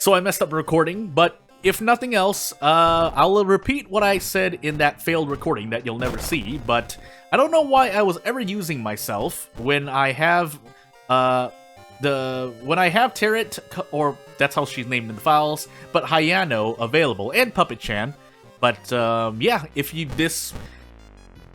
So I messed up recording, but if nothing else, I'll repeat what I said in that failed recording that you'll never see, but I don't know why I was ever using myself when I have, Tarot, or that's how she's named in the files, but Hayano available, and Puppet-chan, but, yeah, if you,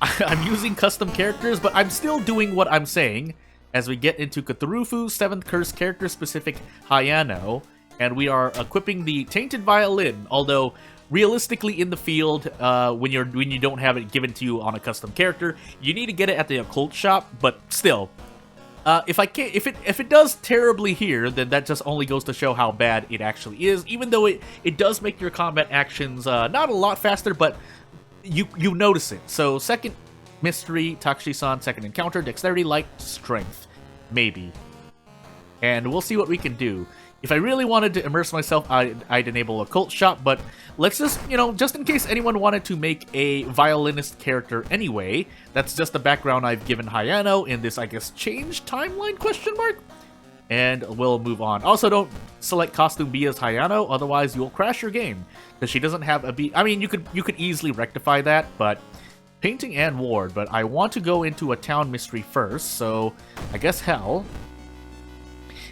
I'm using custom characters, but I'm still doing what I'm saying, as we get into Cthulhu 7th Curse character-specific Hayano, and we are equipping the Tainted Violin, although realistically in the field, when you don't have it given to you on a custom character, you need to get it at the occult shop, but still, if it does terribly here, then that just only goes to show how bad it actually is, even though it does make your combat actions not a lot faster, but you notice it. So second mystery, Takashi-san, second encounter, dexterity, light, strength, maybe. And we'll see what we can do. If I really wanted to immerse myself, I'd enable Occult Shop, but let's just, just in case anyone wanted to make a violinist character anyway, that's just the background I've given Hayano in this, I guess, change timeline question mark? And we'll move on. Also, don't select costume B as Hayano, otherwise you'll crash your game, because she doesn't have a B. I mean, you could easily rectify that, but painting and ward, but I want to go into a town mystery first, so I guess hell.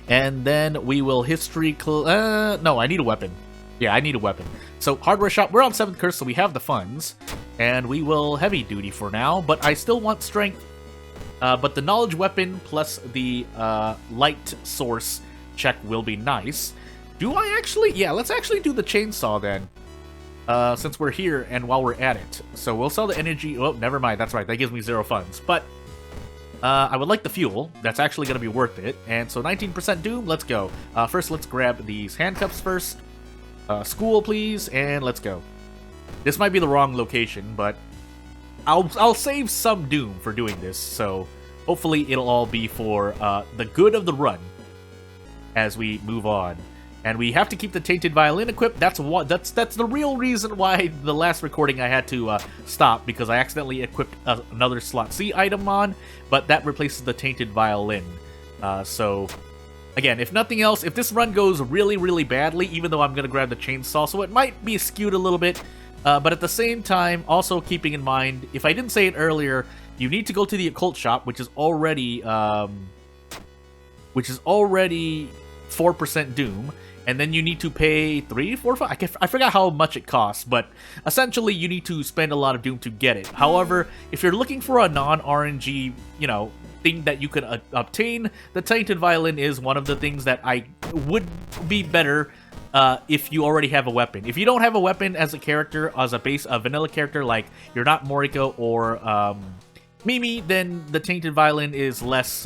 And then we will history... no, I need a weapon. Yeah, I need a weapon. So, hardware shop, we're on 7th Curse, so we have the funds. And we will heavy duty for now, but I still want strength. But the knowledge weapon plus the light source check will be nice. Do I actually... Yeah, let's actually do the chainsaw then. Since we're here and while we're at it. So, we'll sell the energy... Oh, never mind, that's right, that gives me 0 funds. But... I would like the fuel. That's actually going to be worth it. And so 19% doom, let's go. First, let's grab these handcuffs first. School, please, and let's go. This might be the wrong location, but I'll save some doom for doing this. So hopefully it'll all be for the good of the run as we move on. And we have to keep the Tainted Violin equipped. That's the real reason why the last recording I had to stop, because I accidentally equipped another slot C item on, but that replaces the Tainted Violin. So, again, if nothing else, if this run goes really, really badly, even though I'm going to grab the chainsaw, so it might be skewed a little bit, but at the same time, also keeping in mind, if I didn't say it earlier, you need to go to the occult shop, which is already 4% doom. And then you need to pay 3, 4, 5. I forgot how much it costs, but essentially you need to spend a lot of doom to get it. However, if you're looking for a non-RNG, thing that you could obtain, the Tainted Violin is one of the things that I would be better if you already have a weapon. If you don't have a weapon as a character, as a vanilla character, like you're not Moriko or Mimi, then the Tainted Violin is less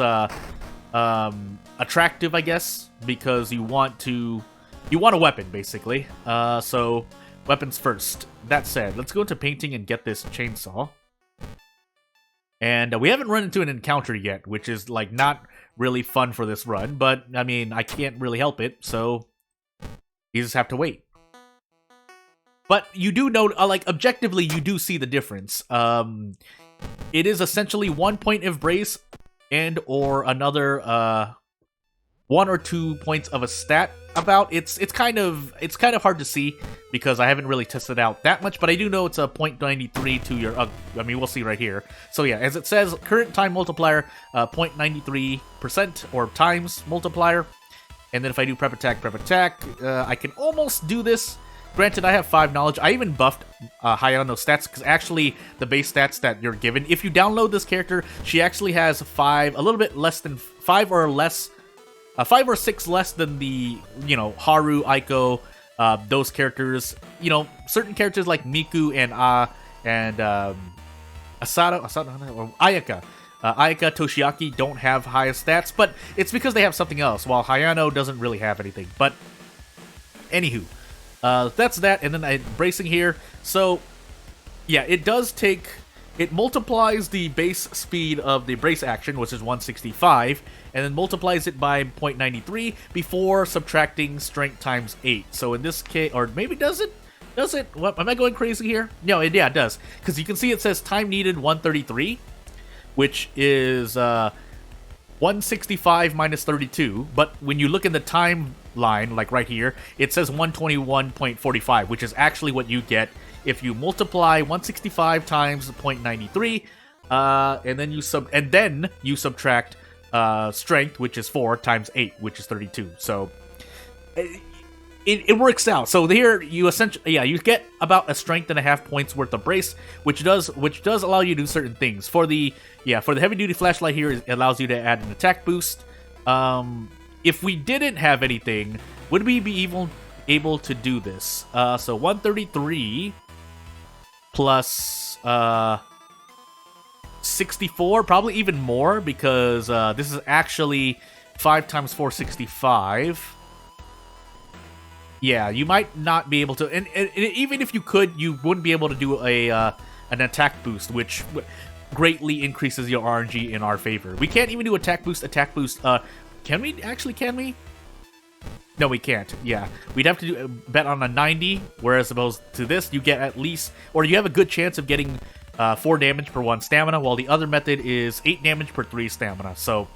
attractive, I guess, because you want a weapon, basically. So weapons first. That said, let's go into painting and get this chainsaw. And we haven't run into an encounter yet, which is like not really fun for this run, but I mean, I can't really help it, so you just have to wait. But you do know, like, objectively, you do see the difference. It is essentially 1 point of brace and or another 1 or 2 points of a stat about. It's kind of hard to see because I haven't really tested out that much, but I do know it's a 0.93 to your I mean, we'll see right here. So yeah, as it says, current time multiplier 0.93% or times multiplier. And then if I do prep attack, I can almost do this. Granted, I have 5 knowledge. I even buffed Hayano's stats, because actually the base stats that you're given, if you download this character, she actually has 5, a little bit less than 5 or less, 5 or 6 less than the, Haru, Aiko, those characters. Certain characters like Miku and Asado, or Ayaka. Ayaka, Toshiaki don't have highest stats, but it's because they have something else, while Hayano doesn't really have anything. But, anywho. That's that, and then I'm bracing here. So, yeah, it multiplies the base speed of the brace action, which is 165, and then multiplies it by 0.93 before subtracting strength times 8. So in this case, or maybe does it? What, am I going crazy here? No, yeah, it does. Because you can see it says time needed 133, which is 165 minus 32, but when you look in the time line, like right here, it says 121.45, which is actually what you get if you multiply 165 times 0.93, and then you subtract strength, which is 4, times 8, which is 32. So it works out. So here you essentially, you get about a strength and a half points worth of brace, which does allow you to do certain things. For the heavy duty flashlight here, it allows you to add an attack boost. If we didn't have anything, would we be able to do this? So 133 plus 64, probably even more, because this is actually 5 times 465. Yeah, you might not be able to, and even if you could, you wouldn't be able to do an attack boost, which greatly increases your RNG in our favor. We can't even do attack boost. Can we? Actually, can we? No, we can't. Yeah, we'd have to do bet on a 90, whereas opposed to this, you get at least, or you have a good chance of getting 4 damage per 1 stamina, while the other method is 8 damage per 3 stamina. So,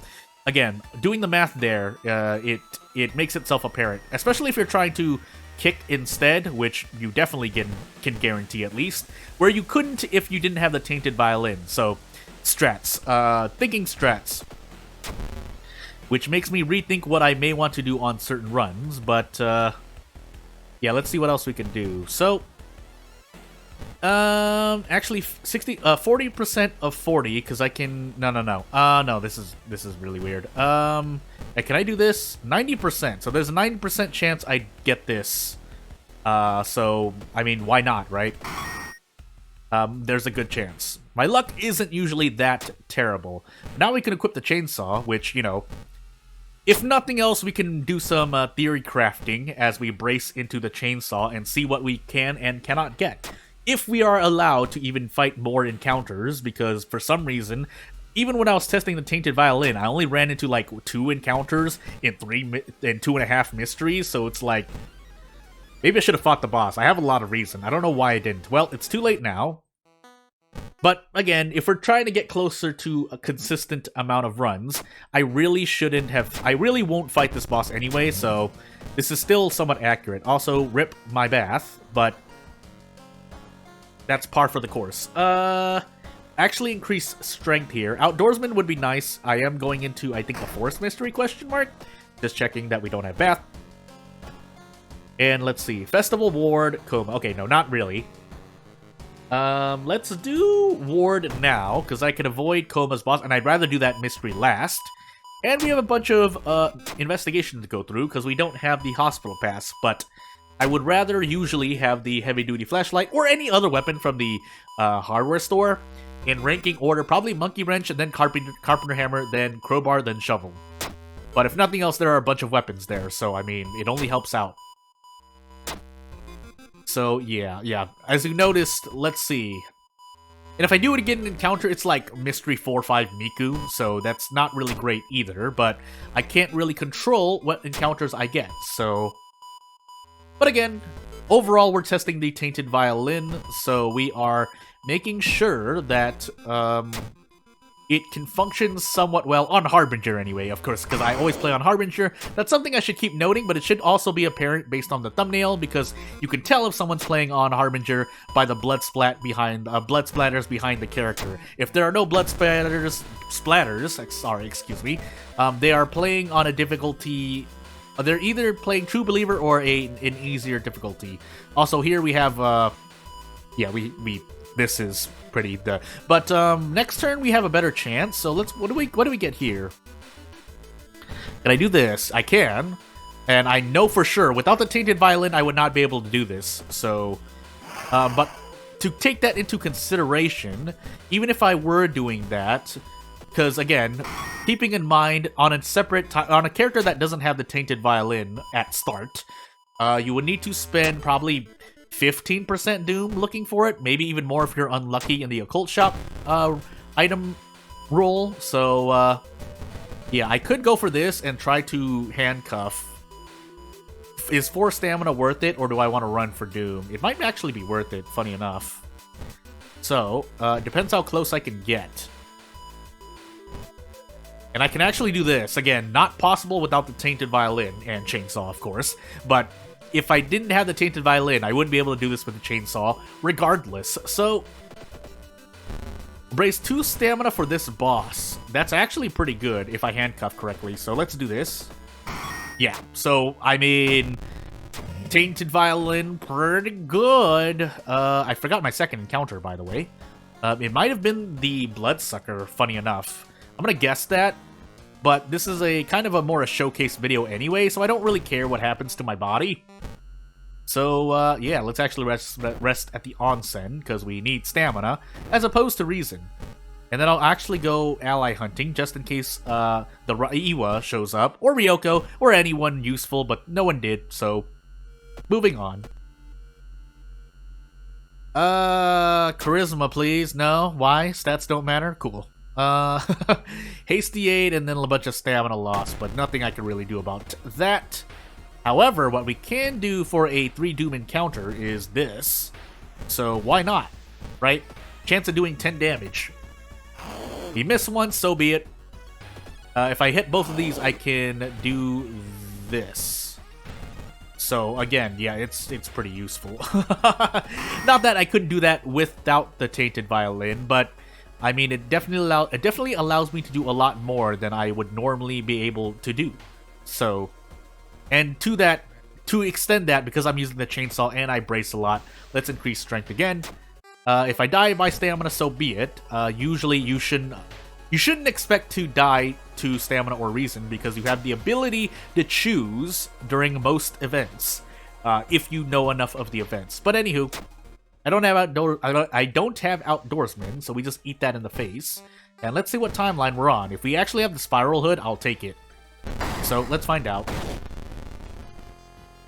again, doing the math there, it makes itself apparent, especially if you're trying to kick instead, which you definitely can guarantee at least, where you couldn't if you didn't have the Tainted Violin. So, strats. Thinking strats. Which makes me rethink what I may want to do on certain runs, but, yeah, let's see what else we can do. So, actually, 40% of 40, because I can, no, this is really weird. Can I do this? 90%, so there's a 90% chance I get this. So, I mean, why not, right? There's a good chance. My luck isn't usually that terrible. Now we can equip the chainsaw, which, you know, if nothing else, we can do some theory crafting as we brace into the chainsaw and see what we can and cannot get. If we are allowed to even fight more encounters, because for some reason, even when I was testing the Tainted Violin, I only ran into like 2 encounters in 2.5 mysteries, so it's like, maybe I should have fought the boss. I have a lot of reason. I don't know why I didn't. Well, it's too late now. But again, if we're trying to get closer to a consistent amount of runs, I really won't fight this boss anyway, so this is still somewhat accurate. Also, rip my bath, but that's par for the course. Actually increase strength here. Outdoorsman would be nice. I am going into, I think, a forest mystery question mark. Just checking that we don't have bath. And let's see. Festival Ward, Coma. Okay, no, not really. Let's do Ward now, because I can avoid Coma's boss, and I'd rather do that mystery last. And we have a bunch of investigations to go through, because we don't have the hospital pass, but I would rather usually have the heavy-duty flashlight, or any other weapon from the hardware store, in ranking order, probably Monkey Wrench, and then Carpenter Hammer, then Crowbar, then Shovel. But if nothing else, there are a bunch of weapons there, so, I mean, it only helps out. So, yeah. As you noticed, let's see. And if I do it again in Encounter, it's like Mystery 4-5 Miku, so that's not really great either, but I can't really control what encounters I get, so... But again, overall, we're testing the Tainted Violin, so we are making sure that, it can function somewhat well on Harbinger anyway, of course, because I always play on Harbinger. That's something I should keep noting, but it should also be apparent based on the thumbnail, because you can tell if someone's playing on Harbinger by the blood splatters behind the character. If there are no blood splatters, they are playing on a difficulty. They're either playing True Believer or an easier difficulty. Also, here we have, this is pretty duh. But next turn we have a better chance. So let's what do we get here? Can I do this? I can. And I know for sure without the Tainted Violin I would not be able to do this. So but to take that into consideration, even if I were doing that, because again, keeping in mind on a character that doesn't have the Tainted Violin at start, you would need to spend probably 15% Doom looking for it, maybe even more if you're unlucky in the Occult Shop item roll. So, yeah, I could go for this and try to handcuff. Is 4 stamina worth it, or do I want to run for Doom? It might actually be worth it, funny enough. So, depends how close I can get. And I can actually do this. Again, not possible without the Tainted Violin and Chainsaw, of course. But if I didn't have the Tainted Violin, I wouldn't be able to do this with the Chainsaw regardless. So, brace 2 stamina for this boss. That's actually pretty good if I handcuff correctly. So let's do this. Yeah, so, I mean, Tainted Violin, pretty good. I forgot my second encounter, by the way. It might have been the Bloodsucker, funny enough. I'm gonna guess that, but this is a kind of a more a showcase video anyway, so I don't really care what happens to my body. So, yeah, let's actually rest at the onsen, because we need stamina, as opposed to reason. And then I'll actually go ally hunting, just in case the Iwa shows up, or Ryoko, or anyone useful, but no one did, so moving on. Charisma, please. No? Why? Stats don't matter? Cool. Hasty 8 and then a bunch of stamina loss, but nothing I can really do about that. However, what we can do for a 3 Doom encounter is this. So why not? Right? Chance of doing 10 damage. You miss one, so be it. If I hit both of these, I can do this. So again, yeah, it's pretty useful. Not that I couldn't do that without the Tainted Violin, but I mean, it definitely allows me to do a lot more than I would normally be able to do. So, and to extend that, because I'm using the chainsaw and I brace a lot, let's increase strength again. If I die by stamina, so be it. Usually, you shouldn't expect to die to stamina or reason, because you have the ability to choose during most events, if you know enough of the events. But anywho. I don't have outdoorsmen, so we just eat that in the face. And let's see what timeline we're on. If we actually have the spiral hood, I'll take it. So let's find out.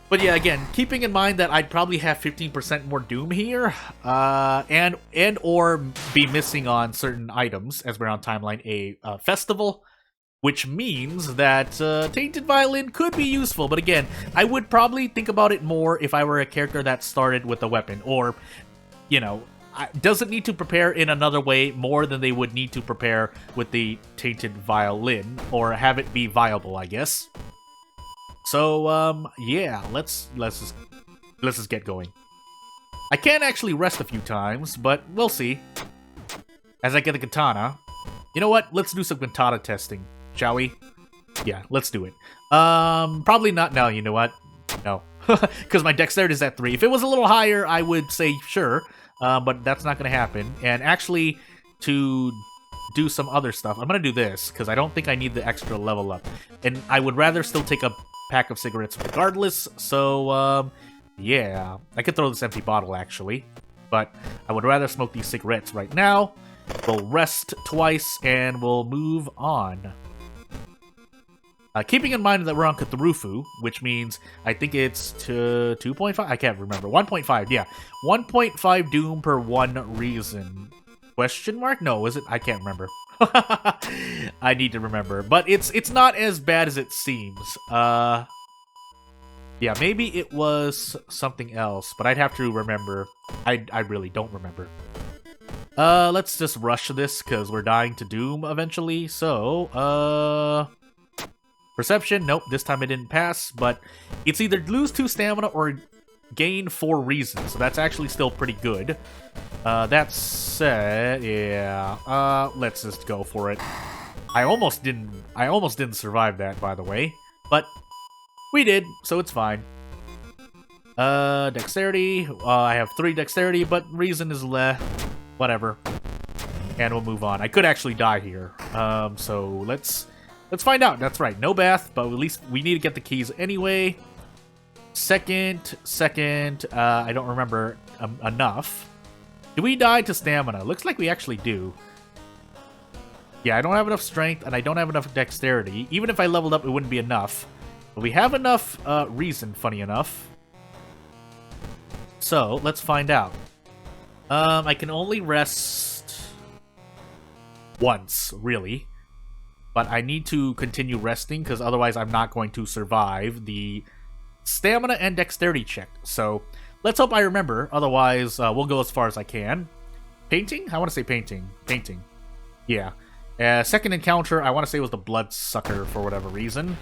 But yeah, again, keeping in mind that I'd probably have 15% more Doom here, and or be missing on certain items as we're on timeline A festival, which means that Tainted Violin could be useful. But again, I would probably think about it more if I were a character that started with a weapon, or, you know, doesn't need to prepare in another way more than they would need to prepare with the Tainted Violin, or have it be viable, I guess. So, yeah, let's just get going. I can actually rest a few times, but we'll see. As I get the katana. You know what? Let's do some katana testing. Shall we? Yeah, let's do it. Probably not now, you know what? No. Because my dexterity is at 3. If it was a little higher, I would say sure. But that's not going to happen. And actually, to do some other stuff, I'm going to do this, because I don't think I need the extra level up. And I would rather still take a pack of cigarettes regardless. So, yeah. I could throw this empty bottle, actually. But I would rather smoke these cigarettes right now. We'll rest twice, and we'll move on. Keeping in mind that we're on Cthulhu, which means I think it's to 2.5? I can't remember. 1.5, yeah. 1.5 Doom per 1 reason. Question mark? No, is it? I can't remember. I need to remember. But it's not as bad as it seems. Yeah, maybe it was something else, but I'd have to remember. I really don't remember. Let's just rush this, because we're dying to Doom eventually. So, Perception, nope, this time I didn't pass, but it's either lose 2 stamina or gain 4 reason, so that's actually still pretty good. That said, yeah, let's just go for it. I almost didn't survive that, by the way, but we did, so it's fine. Dexterity, I have 3 dexterity, but reason is whatever. And we'll move on. I could actually die here, so let's find out. That's right, no bath, but at least we need to get the keys anyway. Second, I don't remember enough. Do we die to stamina? Looks like we actually do. Yeah, I don't have enough strength, and I don't have enough dexterity. Even if I leveled up, it wouldn't be enough. But we have enough reason, funny enough. So, let's find out. I can only rest once, really. But I need to continue resting, because otherwise I'm not going to survive the stamina and dexterity check. So, let's hope I remember. Otherwise, we'll go as far as I can. Painting? I want to say painting. Painting. Yeah. Second encounter, I want to say was the Bloodsucker for whatever reason.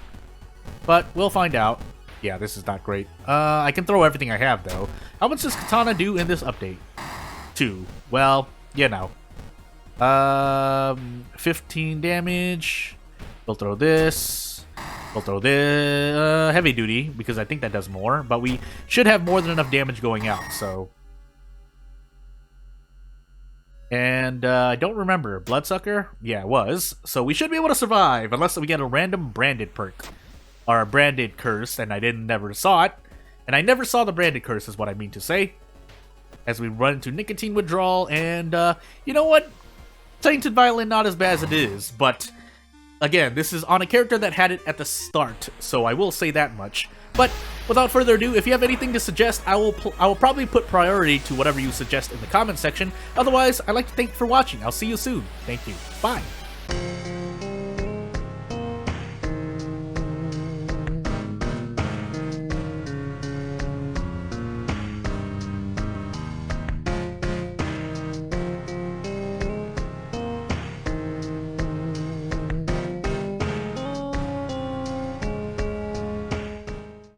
But we'll find out. Yeah, this is not great. I can throw everything I have, though. How much does Katana do in this update? 2. Well, you know. 15 damage. We'll throw this. We'll throw this. Heavy duty, because I think that does more. But we should have more than enough damage going out, so... And I don't remember. Bloodsucker? Yeah, it was. So we should be able to survive, unless we get a random branded perk. Or a branded curse, and I never saw it. And I never saw the branded curse, is what I mean to say. As we run into nicotine withdrawal, and you know what? Tainted Violin not as bad as it is, but again, this is on a character that had it at the start, so I will say that much. But without further ado, if you have anything to suggest, I will probably put priority to whatever you suggest in the comment section. Otherwise, I'd like to thank you for watching. I'll see you soon. Thank you. Bye.